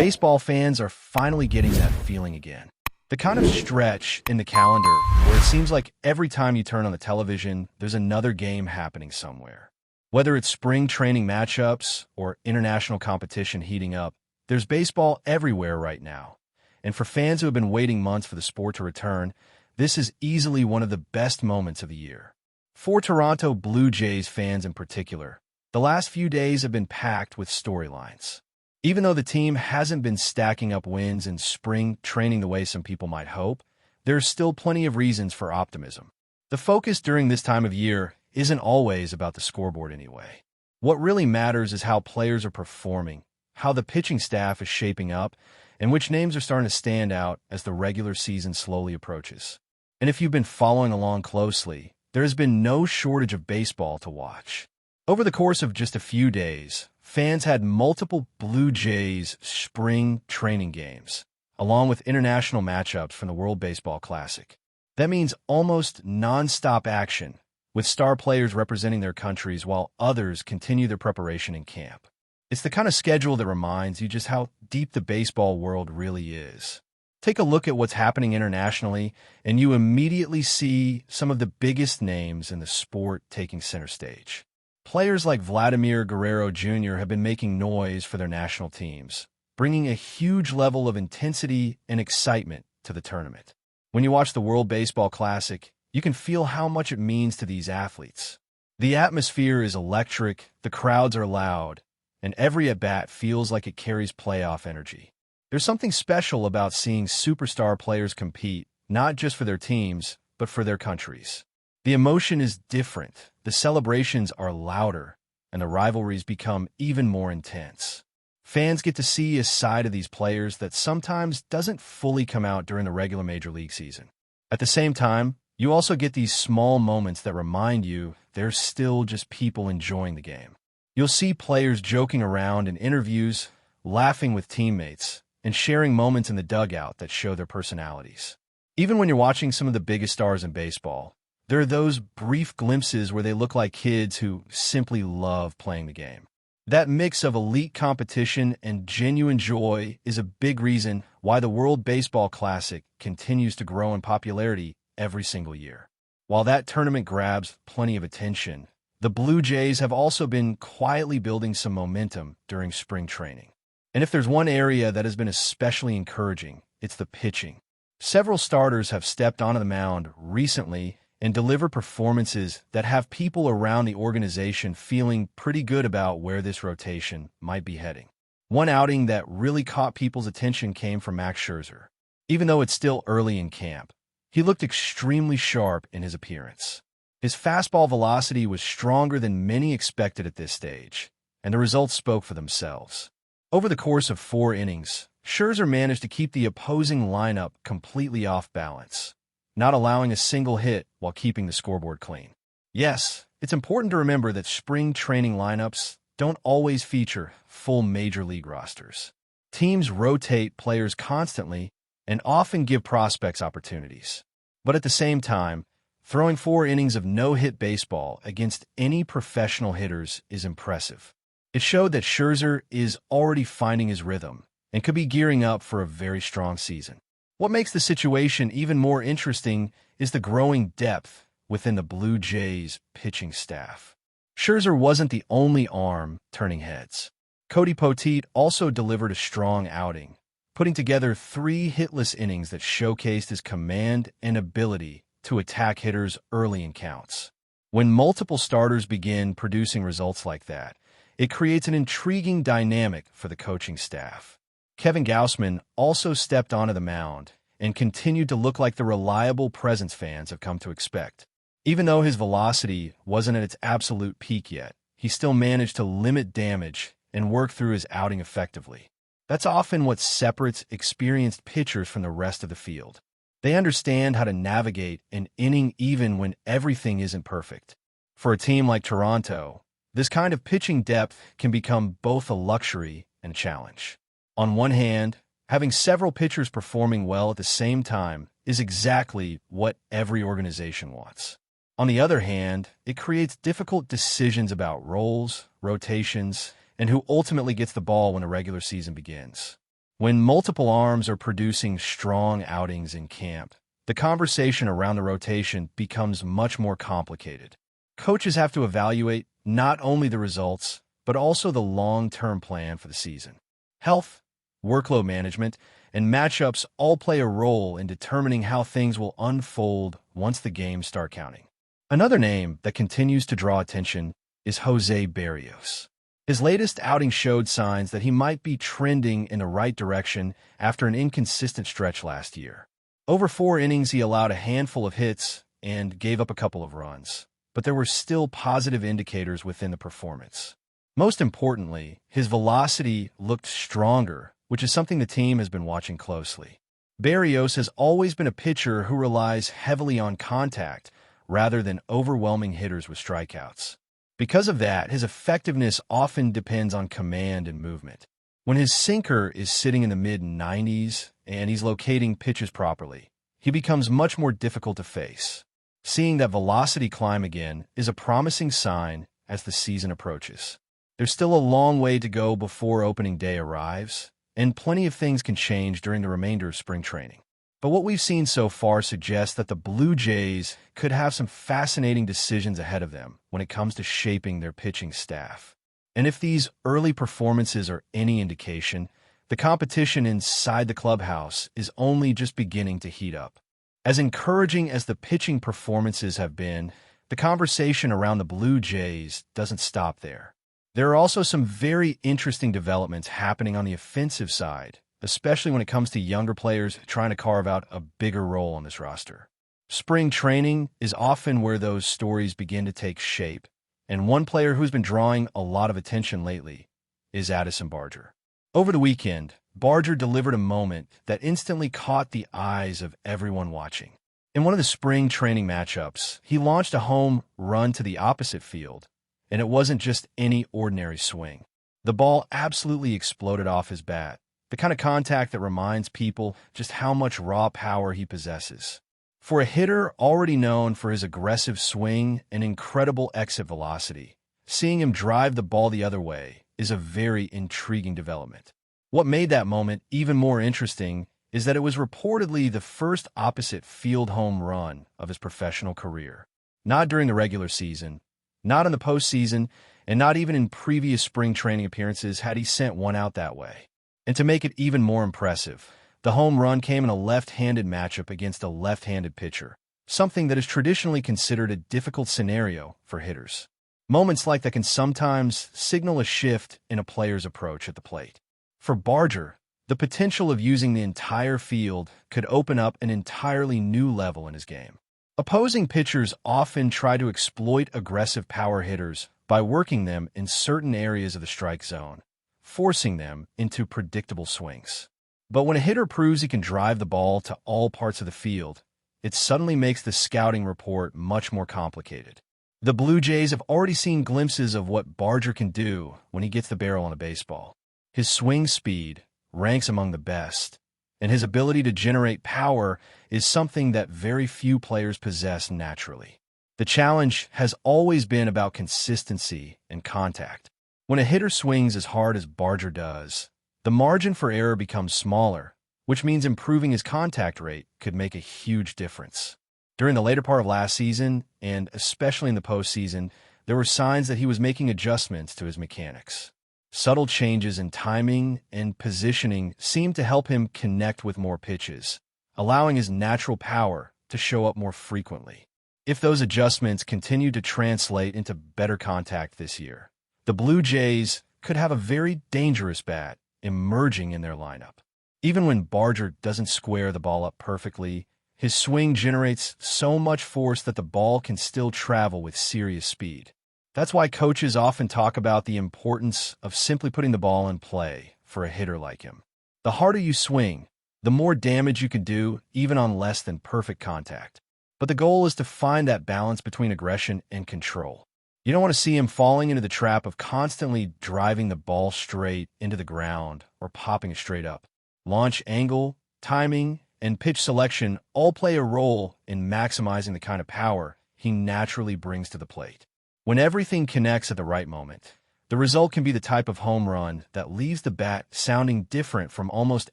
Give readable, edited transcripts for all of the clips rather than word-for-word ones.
Baseball fans are finally getting that feeling again. The kind of stretch in the calendar where it seems like every time you turn on the television, there's another game happening somewhere. Whether it's spring training matchups or international competition heating up, there's baseball everywhere right now. And for fans who have been waiting months for the sport to return, this is easily one of the best moments of the year. For Toronto Blue Jays fans in particular, the last few days have been packed with storylines. Even though the team hasn't been stacking up wins in spring training the way some people might hope, there's still plenty of reasons for optimism. The focus during this time of year isn't always about the scoreboard anyway. What really matters is how players are performing, how the pitching staff is shaping up, and which names are starting to stand out as the regular season slowly approaches. And if you've been following along closely, there has been no shortage of baseball to watch. Over the course of just a few days, fans had multiple Blue Jays spring training games, along with international matchups from the World Baseball Classic. That means almost non-stop action, with star players representing their countries while others continue their preparation in camp. It's the kind of schedule that reminds you just how deep the baseball world really is. Take a look at what's happening internationally, and you immediately see some of the biggest names in the sport taking center stage. Players like Vladimir Guerrero Jr. have been making noise for their national teams, bringing a huge level of intensity and excitement to the tournament. When you watch the World Baseball Classic, you can feel how much it means to these athletes. The atmosphere is electric, the crowds are loud, and every at-bat feels like it carries playoff energy. There's something special about seeing superstar players compete, not just for their teams, but for their countries. The emotion is different, the celebrations are louder, and the rivalries become even more intense. Fans get to see a side of these players that sometimes doesn't fully come out during the regular Major League season. At the same time, you also get these small moments that remind you they're still just people enjoying the game. You'll see players joking around in interviews, laughing with teammates, and sharing moments in the dugout that show their personalities. Even when you're watching some of the biggest stars in baseball, there are those brief glimpses where they look like kids who simply love playing the game. That mix of elite competition and genuine joy is a big reason why the World Baseball Classic continues to grow in popularity every single year. While that tournament grabs plenty of attention, the Blue Jays have also been quietly building some momentum during spring training. And if there's one area that has been especially encouraging, it's the pitching. Several starters have stepped onto the mound recently and deliver performances that have people around the organization feeling pretty good about where this rotation might be heading. One outing that really caught people's attention came from Max Scherzer. Even though it's still early in camp, he looked extremely sharp in his appearance. His fastball velocity was stronger than many expected at this stage, and the results spoke for themselves. Over the course of 4 innings, Scherzer managed to keep the opposing lineup completely off balance, not allowing a single hit while keeping the scoreboard clean. Yes, it's important to remember that spring training lineups don't always feature full major league rosters. Teams rotate players constantly and often give prospects opportunities. But at the same time, throwing 4 innings of no-hit baseball against any professional hitters is impressive. It showed that Scherzer is already finding his rhythm and could be gearing up for a very strong season. What makes the situation even more interesting is the growing depth within the Blue Jays pitching staff. Scherzer wasn't the only arm turning heads. Cody Poteet also delivered a strong outing, putting together 3 hitless innings that showcased his command and ability to attack hitters early in counts. When multiple starters begin producing results like that, it creates an intriguing dynamic for the coaching staff. Kevin Gausman also stepped onto the mound and continued to look like the reliable presence fans have come to expect. Even though his velocity wasn't at its absolute peak yet, he still managed to limit damage and work through his outing effectively. That's often what separates experienced pitchers from the rest of the field. They understand how to navigate an inning even when everything isn't perfect. For a team like Toronto, this kind of pitching depth can become both a luxury and a challenge. On one hand, having several pitchers performing well at the same time is exactly what every organization wants. On the other hand, it creates difficult decisions about roles, rotations, and who ultimately gets the ball when the regular season begins. When multiple arms are producing strong outings in camp, the conversation around the rotation becomes much more complicated. Coaches have to evaluate not only the results, but also the long-term plan for the season. Health, workload management, and matchups all play a role in determining how things will unfold once the games start counting. Another name that continues to draw attention is Jose Berrios. His latest outing showed signs that he might be trending in the right direction after an inconsistent stretch last year. Over 4 innings, he allowed a handful of hits and gave up a couple of runs, but there were still positive indicators within the performance. Most importantly, his velocity looked stronger, which is something the team has been watching closely. Berrios has always been a pitcher who relies heavily on contact rather than overwhelming hitters with strikeouts. Because of that, his effectiveness often depends on command and movement. When his sinker is sitting in the mid-90s and he's locating pitches properly, he becomes much more difficult to face. Seeing that velocity climb again is a promising sign as the season approaches. There's still a long way to go before opening day arrives, and plenty of things can change during the remainder of spring training. But what we've seen so far suggests that the Blue Jays could have some fascinating decisions ahead of them when it comes to shaping their pitching staff. And if these early performances are any indication, the competition inside the clubhouse is only just beginning to heat up. As encouraging as the pitching performances have been, the conversation around the Blue Jays doesn't stop there. There are also some very interesting developments happening on the offensive side, especially when it comes to younger players trying to carve out a bigger role on this roster. Spring training is often where those stories begin to take shape, and one player who's been drawing a lot of attention lately is Addison Barger. Over the weekend, Barger delivered a moment that instantly caught the eyes of everyone watching. In one of the spring training matchups, he launched a home run to the opposite field, and it wasn't just any ordinary swing. The ball absolutely exploded off his bat, the kind of contact that reminds people just how much raw power he possesses. For a hitter already known for his aggressive swing and incredible exit velocity, seeing him drive the ball the other way is a very intriguing development. What made that moment even more interesting is that it was reportedly the first opposite field home run of his professional career. Not during the regular season, not in the postseason, and not even in previous spring training appearances had he sent one out that way. And to make it even more impressive, the home run came in a left-handed matchup against a left-handed pitcher, something that is traditionally considered a difficult scenario for hitters. Moments like that can sometimes signal a shift in a player's approach at the plate. For Barger, the potential of using the entire field could open up an entirely new level in his game. Opposing pitchers often try to exploit aggressive power hitters by working them in certain areas of the strike zone, forcing them into predictable swings. But when a hitter proves he can drive the ball to all parts of the field, it suddenly makes the scouting report much more complicated. The Blue Jays have already seen glimpses of what Barger can do when he gets the barrel on a baseball. His swing speed ranks among the best, and his ability to generate power is something that very few players possess naturally. The challenge has always been about consistency and contact. When a hitter swings as hard as Barger does, the margin for error becomes smaller, which means improving his contact rate could make a huge difference. During the later part of last season, and especially in the postseason, there were signs that he was making adjustments to his mechanics. Subtle changes in timing and positioning seemed to help him connect with more pitches, allowing his natural power to show up more frequently. If those adjustments continue to translate into better contact this year, the Blue Jays could have a very dangerous bat emerging in their lineup. Even when Barger doesn't square the ball up perfectly, his swing generates so much force that the ball can still travel with serious speed. That's why coaches often talk about the importance of simply putting the ball in play for a hitter like him. The harder you swing, the more damage you can do, even on less than perfect contact. But the goal is to find that balance between aggression and control. You don't want to see him falling into the trap of constantly driving the ball straight into the ground or popping it straight up. Launch angle, timing, and pitch selection all play a role in maximizing the kind of power he naturally brings to the plate. When everything connects at the right moment, The result can be the type of home run that leaves the bat sounding different from almost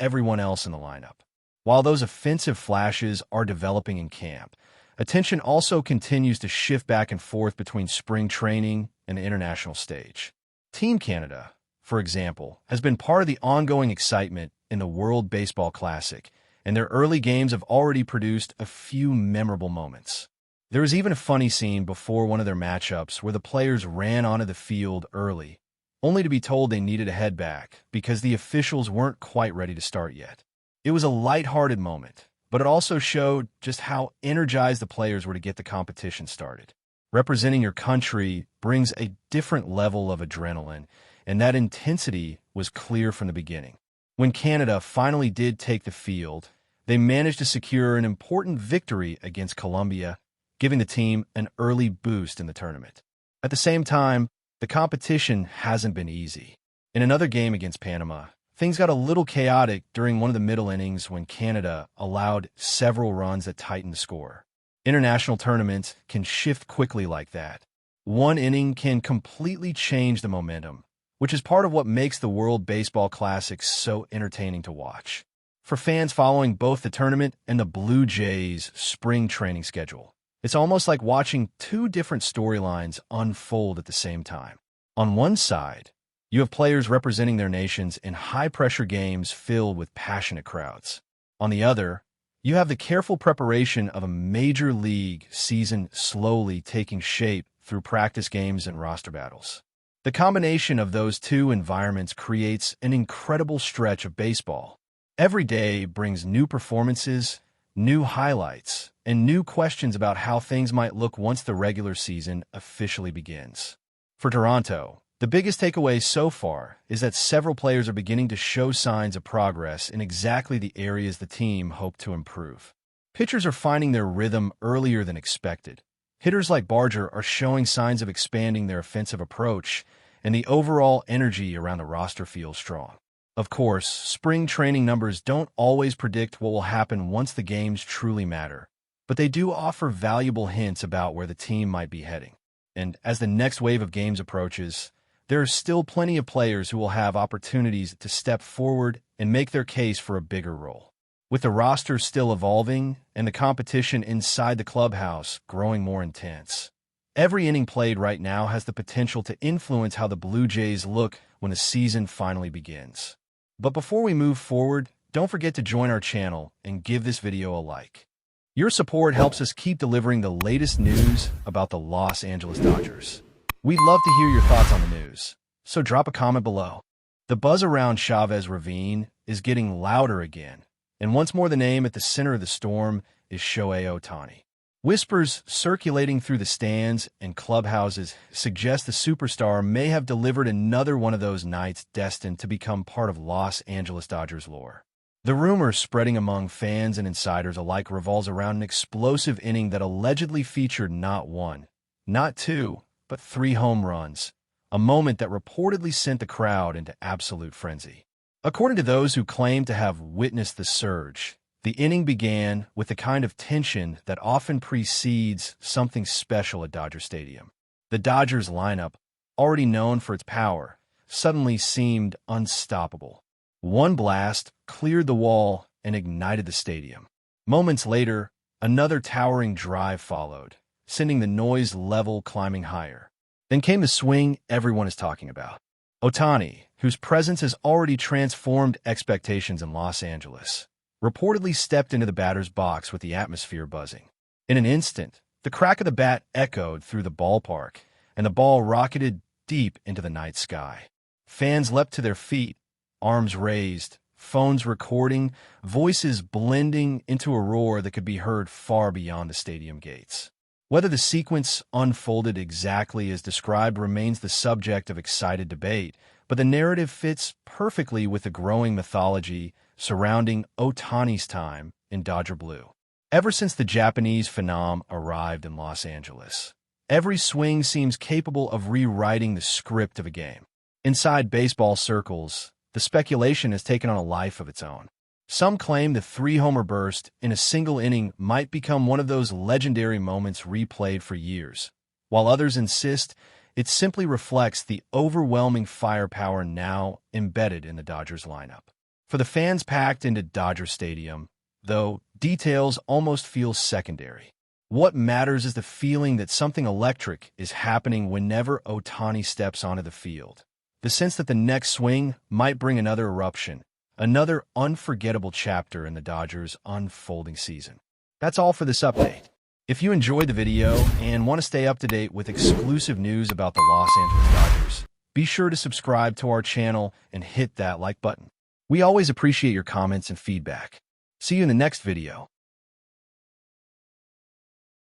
everyone else in the lineup. While those offensive flashes are developing in camp, attention also continues to shift back and forth between spring training and the international stage. Team Canada, for example, has been part of the ongoing excitement in the World Baseball Classic, and their early games have already produced a few memorable moments. There was even a funny scene before one of their matchups where the players ran onto the field early, only to be told they needed to head back because the officials weren't quite ready to start yet. It was a lighthearted moment, but it also showed just how energized the players were to get the competition started. Representing your country brings a different level of adrenaline, and that intensity was clear from the beginning. When Canada finally did take the field, they managed to secure an important victory against Colombia, giving the team an early boost in the tournament. At the same time, the competition hasn't been easy. In another game against Panama, things got a little chaotic during one of the middle innings when Canada allowed several runs that tightened the score. International tournaments can shift quickly like that. One inning can completely change the momentum, which is part of what makes the World Baseball Classic so entertaining to watch. For fans following both the tournament and the Blue Jays' spring training schedule, it's almost like watching two different storylines unfold at the same time. On one side, you have players representing their nations in high-pressure games filled with passionate crowds. On the other, you have the careful preparation of a major league season slowly taking shape through practice games and roster battles. The combination of those two environments creates an incredible stretch of baseball. Every day brings new performances, new highlights, and new questions about how things might look once the regular season officially begins. For Toronto, the biggest takeaway so far is that several players are beginning to show signs of progress in exactly the areas the team hoped to improve. Pitchers are finding their rhythm earlier than expected. Hitters like Barger are showing signs of expanding their offensive approach, and the overall energy around the roster feels strong. Of course, spring training numbers don't always predict what will happen once the games truly matter, but they do offer valuable hints about where the team might be heading. And as the next wave of games approaches, there are still plenty of players who will have opportunities to step forward and make their case for a bigger role. With the roster still evolving and the competition inside the clubhouse growing more intense, every inning played right now has the potential to influence how the Blue Jays look when the season finally begins. But before we move forward, don't forget to join our channel and give this video a like. Your support helps us keep delivering the latest news about the Los Angeles Dodgers. We'd love to hear your thoughts on the news, so drop a comment below. The buzz around Chavez Ravine is getting louder again, and once more the name at the center of the storm is Shohei Ohtani. Whispers circulating through the stands and clubhouses suggest the superstar may have delivered another one of those nights destined to become part of Los Angeles Dodgers lore. The rumors spreading among fans and insiders alike revolves around an explosive inning that allegedly featured not one, not two, but 3 home runs, a moment that reportedly sent the crowd into absolute frenzy. According to those who claim to have witnessed the surge, the inning began with the kind of tension that often precedes something special at Dodger Stadium. The Dodgers lineup, already known for its power, suddenly seemed unstoppable. One blast cleared the wall and ignited the stadium. Moments later, another towering drive followed, sending the noise level climbing higher. Then came the swing everyone is talking about. Ohtani, whose presence has already transformed expectations in Los Angeles, reportedly stepped into the batter's box with the atmosphere buzzing. In an instant, the crack of the bat echoed through the ballpark, and the ball rocketed deep into the night sky. Fans leapt to their feet, arms raised, phones recording, voices blending into a roar that could be heard far beyond the stadium gates. Whether the sequence unfolded exactly as described remains the subject of excited debate, but the narrative fits perfectly with the growing mythology surrounding Ohtani's time in Dodger Blue. Ever since the Japanese phenom arrived in Los Angeles, every swing seems capable of rewriting the script of a game. Inside baseball circles, the speculation has taken on a life of its own. Some claim the 3-homer burst in a single inning might become one of those legendary moments replayed for years, while others insist It simply reflects the overwhelming firepower now embedded in the Dodgers lineup. For the fans packed into Dodger Stadium, though, details almost feel secondary. What matters is the feeling that something electric is happening whenever OHTANI steps onto the field. The sense that the next swing might bring another eruption, another unforgettable chapter in the Dodgers' unfolding season. That's all for this update. If you enjoyed the video and want to stay up to date with exclusive news about the Los Angeles Dodgers, be sure to subscribe to our channel and hit that like button. We always appreciate your comments and feedback. See you in the next video.